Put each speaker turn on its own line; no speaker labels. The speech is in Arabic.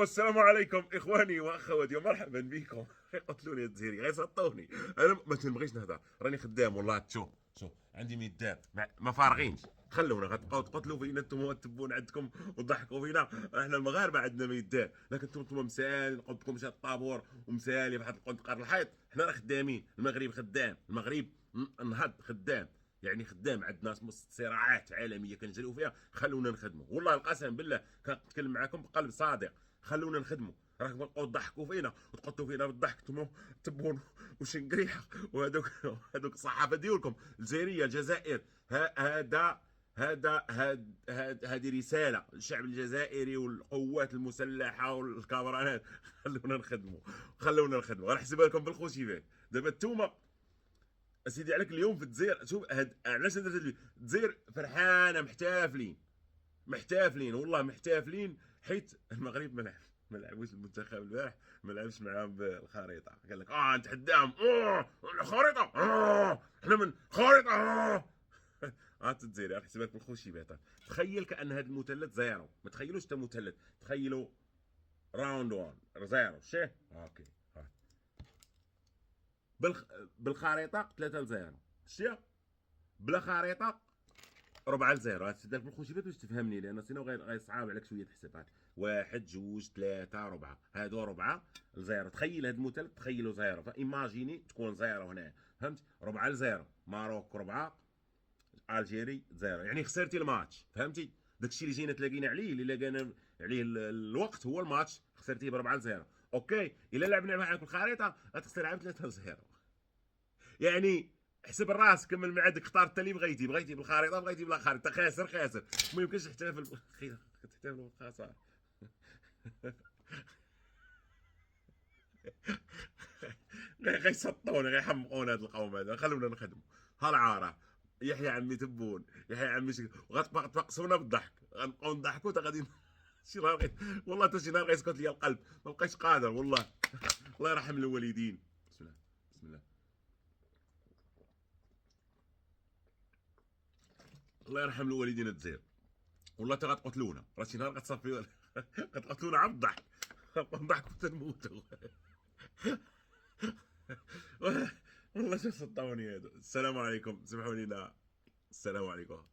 السلام عليكم اخواني واخواتي ومرحبا بكم. يقتلوني الجزيري غيسطوني. انا ما تنبغيش نهضر، راني خدام والله. شوف عندي ميدات ما فارغينش. خلونا غتبقاو تقتلوا فينا انتم والتبون عندكم وتضحكوا فينا. احنا المغاربه عندنا ميدات، لكن انتم مسالي نقودكم شي الطابور ومسالي بحال قرن الحيط. حنا راه خدامين، المغرب خدام، المغرب نهض خدام. يعني خدام، عندنا صراعات عالميه كنجريو فيها. خلونا نخدموا والله القسم بالله كنتكلم معاكم بقلب صادق. خلونا نخدموا. راكم تبقاو تضحكوا فينا وتقتلوا فينا بالضحك انتم تبون وشنقريحه وهذوك الصحافه ديالكم الجزائريه الجزائر. هذه رساله للشعب الجزائري والقوات المسلحه والكاميرات. خلونا نخدموا راه نحسبها لكم بالخوشيفات. دابا انتوما اسيدي عليك اليوم في الجزائر. شوف علاش درت الجزائر فرحانه، محتافلين والله محتافلين، حيت المغرب ما لعبوش المنتخب البارح، ما لعبش معاهم بالخريطه. قال لك نتحداهم، الخريطه، احنا من خريطه، الجزائر حسبات بالخوشيبات. تخيل كان هذا المثلث زيرو، ما تخيلوش حتى مثلث، تخيلوا راوند 1 زيرو شي اوكي. بالخريطه 3 0 شتي، بلا خريطه 4 0. هاد بالخوشيبات باش تفهمني، لان سينو غيصعاب عليك شويه تحسب. 1 2 3 4 هادو 4 0. تخيل هاد المثلث، تخيلوا زيرو، فايماجيني تكون زيرو هنا، فهمت؟ 4 0 ماروك 4 الجيري 0، يعني خسرتي الماتش، فهمتي؟ داكشي اللي جينا تلاقينا عليه، اللي لقينا عليه الوقت هو الماتش، خسرتيه ب 4 0. اوكي، الا لعبنا معاك بالخريطه غتخسر عام 3 0. يعني حسب الراس، كمل مع عندك، اختار انت اللي بغيتي بالخريطه، بغيتي بلا خريطه، خاسر. ما يمكنش تحتفل بالخساره. غيسطونا، غيحمقونا هاد القوم هذا. خلونا نخدموا. هالعاره يحيى عمي تبون، يحيى عمي وغتبقى تنقصونا بالضحك، غنبقاو نضحكوا تا غادي شي نهار والله حتى شي نهار غيسكت لي القلب، ما بقيتش قادر والله. الله يرحم الوالدين. بسم الله، بسم الله. الله يرحم الوالدين الجزائر. والله تا غتقتلونا، راه شي نهار غتصفيو غتقتلونا على الضحك. نضحكوا حتى نموتوا. والله شو صدقوني هادو. السلام عليكم، سمحوا لي. لا، السلام عليكم.